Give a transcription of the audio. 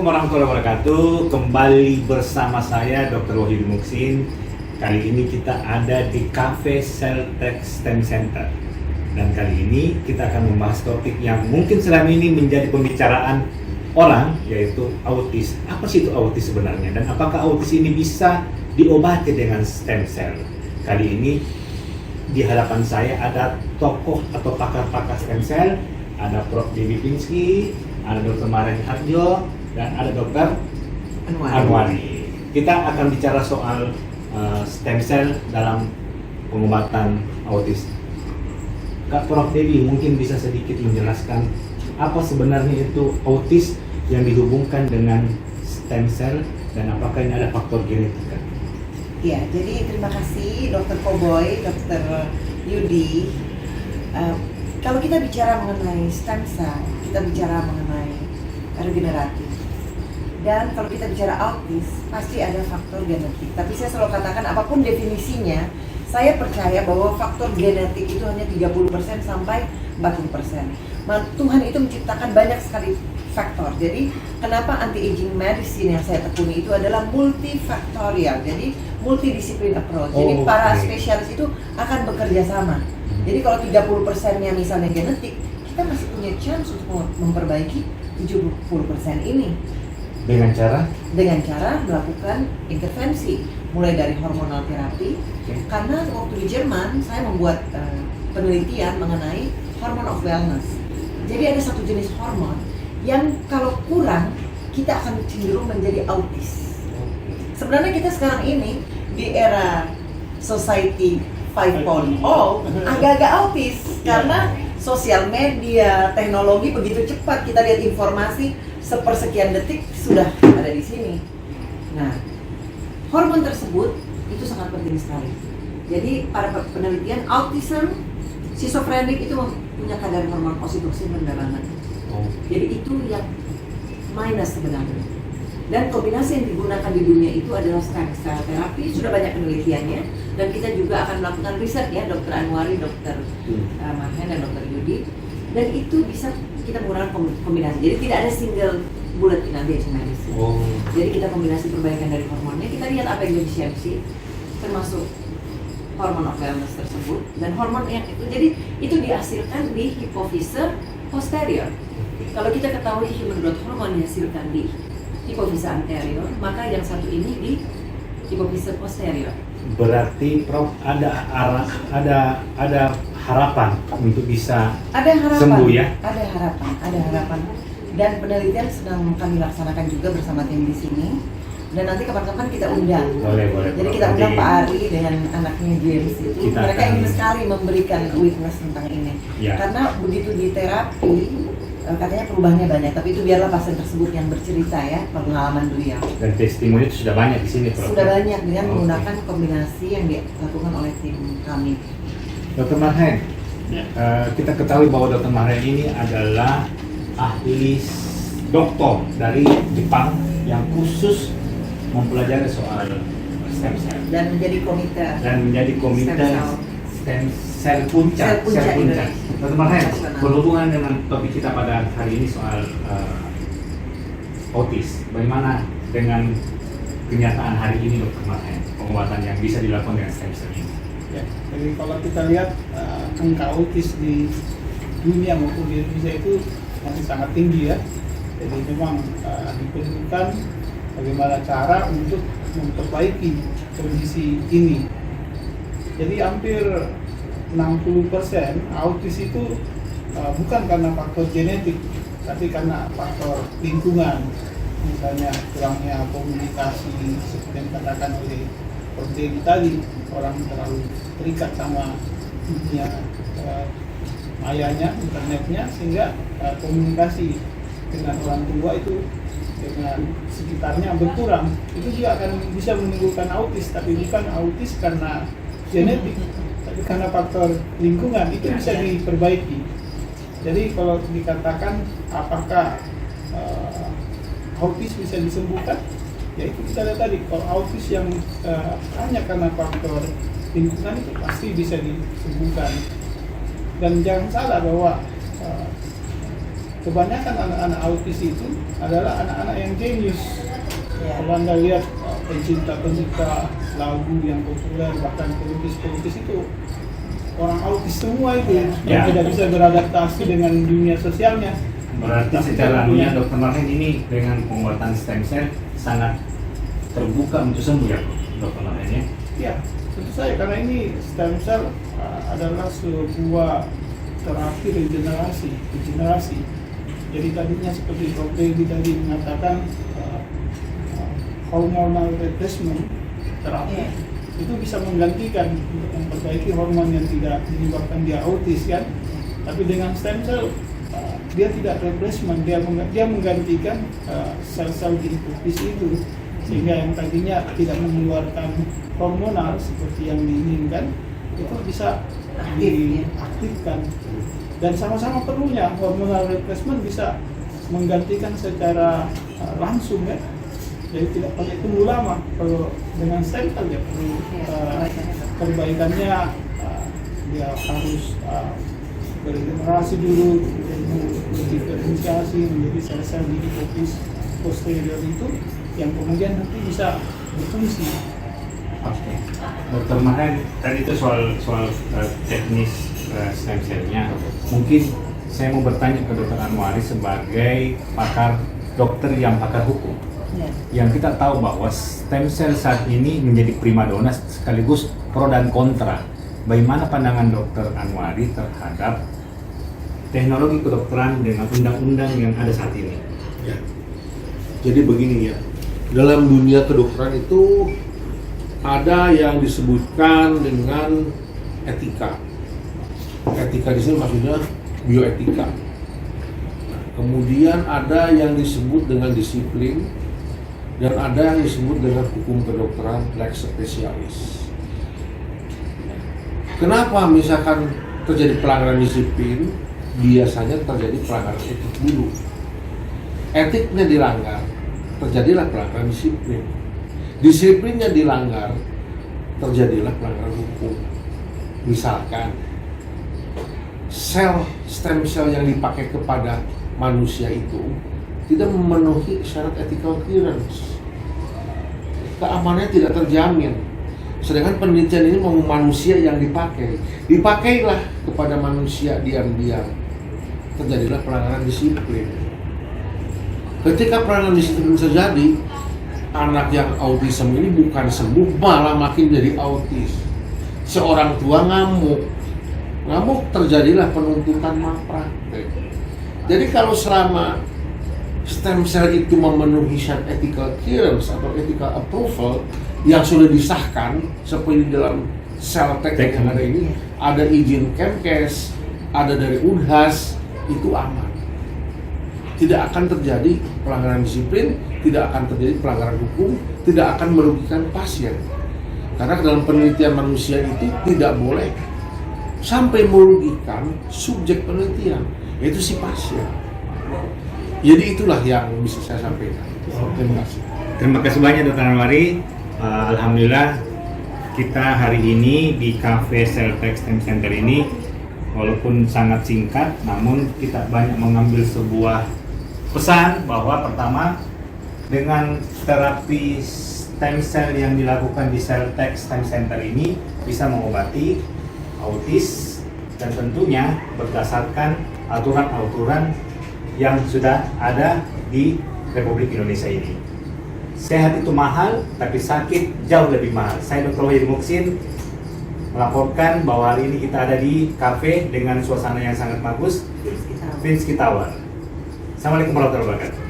Assalamualaikum warahmatullahi wabarakatuh. Kembali bersama saya Dr. Wahyu Muksin. Kali ini kita ada di Cafe Celltech STEM Center. Dan kali ini kita akan membahas topik yang mungkin selama ini menjadi pembicaraan orang, yaitu autis. Apa sih itu autis sebenarnya? Dan apakah autis ini bisa diobati dengan stem cell? Kali ini di hadapan saya ada tokoh atau pakar-pakar stem cell. Ada Prof. Dewi Pinsky, ada Dr. Maharani Harjo, dan ada Dr. Anwari. Kita akan bicara soal stem cell dalam pengobatan autis. Kak Prof. Dewi mungkin bisa sedikit menjelaskan apa sebenarnya itu autis yang dihubungkan dengan stem cell dan apakah ini ada faktor genetika? Ya, jadi terima kasih Dr. Koboy, Dr. Yudi. Kalau kita bicara mengenai stem cell, kita bicara mengenai regeneratif. Dan kalau kita bicara autis, pasti ada faktor genetik. Tapi saya selalu katakan apapun definisinya, saya percaya bahwa faktor genetik itu hanya 30% sampai 40%. Tuhan itu menciptakan banyak sekali faktor. Jadi kenapa anti-aging medicine yang saya tekuni itu adalah multifaktorial. Jadi multidisiplin approach. Jadi para spesialis itu akan bekerja sama. Jadi kalau 30%-nya misalnya genetik, kita masih punya chance untuk memperbaiki 70% ini. Dengan cara? Dengan cara melakukan intervensi, mulai dari hormonal terapi. Karena waktu di Jerman, saya membuat penelitian mengenai hormone of wellness. Jadi ada satu jenis hormon yang kalau kurang, kita akan cenderung menjadi autis. Sebenarnya kita sekarang ini di era society 5.0 agak-agak autis karena sosial media, teknologi begitu cepat, kita lihat informasi sepersekian detik sudah ada di sini. Nah, hormon tersebut itu sangat penting sekali. Jadi pada penelitian autism, schizophrenic itu punya kadar hormon oksitosin rendah banget. Jadi itu yang minus sebenarnya. Dan kombinasi yang digunakan di dunia itu adalah stem cell terapi, sudah banyak penelitiannya, dan kita juga akan melakukan riset ya, Dr. Anwari, Dr. Mahen, dan Dr. Yudi, dan itu bisa kita menggunakan kombinasi. Jadi tidak ada single bullet in anti-aging medicine. Jadi kita kombinasi perbaikan dari hormonnya, kita lihat apa yang defisiensi, termasuk hormon of wellness tersebut, dan hormon yang itu, jadi itu dihasilkan di hipofise posterior. Kalau kita ketahui human growth hormone dihasilkan di hipofise anterior, maka yang satu ini di hipofise posterior. Berarti Prof ada harapan untuk bisa sembuh ya? Ada harapan. Dan penelitian sedang kami laksanakan juga bersama tim di sini. Dan nanti kapan-kapan kita undang. Boleh. Jadi kita undang Pak Ari dengan anaknya James itu. Mereka ingin sekali memberikan witness tentang ini. Ya. Karena begitu di terapi, katanya perubahannya banyak, tapi itu biarlah pasien tersebut yang bercerita ya, pengalaman beliau. Dan testimoni itu sudah banyak di sini, Prof. Sudah banyak dengan menggunakan kombinasi yang dilakukan oleh tim kami. Dr. Mahen, kita ketahui bahwa Dr. Mahen ini adalah ahli doktor dari Jepang yang khusus mempelajari soal stem cell Dan menjadi komite stem cell puncak. Dr. Mahen, berhubungan dengan topik kita pada hari ini soal autis, bagaimana dengan kenyataan hari ini Dr. Mahen, pengobatan yang bisa dilakukan dengan stem cell ini? Ya, jadi kalau kita lihat angka autis di dunia maupun di Indonesia itu masih sangat tinggi ya. Jadi memang diperlukan bagaimana cara untuk memperbaiki kondisi ini. Jadi hampir 60% autis itu bukan karena faktor genetik, tapi karena faktor lingkungan. Misalnya kurangnya komunikasi, seperti yang dikatakan oleh Prof. Dewi tadi, orang terlalu terikat sama dunia mayanya, internetnya, sehingga komunikasi dengan orang tua itu dengan sekitarnya berkurang. Itu juga akan bisa menimbulkan autis, tapi bukan autis karena genetik, tapi karena faktor lingkungan. Itu bisa diperbaiki. Jadi kalau dikatakan apakah autis bisa disembuhkan, ya itu kita lihat tadi, kalau autis yang hanya karena faktor lingkungan itu pasti bisa disembuhkan. Dan jangan salah bahwa kebanyakan anak-anak autis itu adalah anak-anak yang jenius. Ya. Kalau Anda lihat pencipta lagu yang populer, bahkan pelukis itu orang autis semua itu yang Ya. tidak bisa beradaptasi dengan dunia sosialnya. Berarti secara anunya Dr. Marhen ini dengan pembuatan stem cell sangat terbuka untuk sembuh ya Dr. Marhen ya? Ya, tentu saja karena ini stem cell adalah sebuah terapi regenerasi. Jadi tadinya seperti Prof. Devi tadi mengatakan hormonal replacement terapi Iya. itu bisa menggantikan untuk memperbaiki hormon yang tidak menyebabkan dia autis kan. Tapi dengan stem cell dia tidak replacement, dia menggantikan sel-sel di hipofis itu, sehingga yang tadinya tidak mengeluarkan hormonal seperti yang diinginkan itu bisa diaktifkan. Dan sama-sama perlunya hormonal replacement bisa menggantikan secara langsung ya. Jadi tidak pakai tunggu lama. Kalau dengan stem cell ya perlu perbaikannya, dia harus beregenerasi dulu, diferensiasi menjadi sel-sel di hipofis posterior itu yang kemudian nanti bisa berfungsi. Oke. Dr. Marhen, tadi itu soal teknis stem cell-nya. Mungkin saya mau bertanya ke Dr. Anwari sebagai dokter yang pakar hukum. Ya. Yang kita tahu bahwa stem cell saat ini menjadi primadona sekaligus pro dan kontra. Bagaimana pandangan Dr. Anwari terhadap teknologi kedokteran dengan undang-undang yang ada saat ini? Ya. Jadi begini ya, dalam dunia kedokteran itu ada yang disebutkan dengan etika. Etika di sini maksudnya bioetika. Kemudian ada yang disebut dengan disiplin dan ada yang disebut dengan hukum kedokteran lex specialis. Kenapa misalkan terjadi pelanggaran disiplin? Biasanya terjadi pelanggaran etik dulu. Etiknya dilanggar, terjadilah pelanggaran disiplin. Disiplinnya dilanggar, terjadilah pelanggaran hukum. Misalkan stem cell yang dipakai kepada manusia itu tidak memenuhi syarat ethical clearance. Keamanannya tidak terjamin. Sedangkan penelitian ini mau manusia yang dipakailah kepada manusia diam-diam. Terjadilah pelanggaran disiplin. Ketika pelanggaran disiplin terjadi, anak yang autism ini bukan sembuh, malah makin jadi autis. Seorang tua ngamuk, terjadilah penuntutan malpraktek. Jadi kalau selama stem cell itu memenuhi syarat ethical clearance atau ethical approval yang sudah disahkan seperti dalam Celltech yang ada ini, ada izin Kemkes, ada dari Unhas, itu aman. Tidak akan terjadi pelanggaran disiplin, tidak akan terjadi pelanggaran hukum, tidak akan merugikan pasien. Karena dalam penelitian manusia itu tidak boleh sampai merugikan subjek penelitian, yaitu si pasien. Jadi itulah yang bisa saya sampaikan. Terima kasih. Terima kasih banyak Dr. Anwari. Alhamdulillah kita hari ini di Cafe Celltech STEM Center ini walaupun sangat singkat, namun kita banyak mengambil sebuah pesan bahwa pertama, dengan terapi stem cell yang dilakukan di Celltech STEM Center ini bisa mengobati autis dan tentunya berdasarkan aturan-aturan yang sudah ada di Republik Indonesia ini. Sehat itu mahal, tapi sakit jauh lebih mahal. Saya Dr. Wahid Muksin melaporkan bahwa hari ini kita ada di kafe dengan suasana yang sangat bagus, Finsky Tower. Assalamualaikum warahmatullahi wabarakatuh.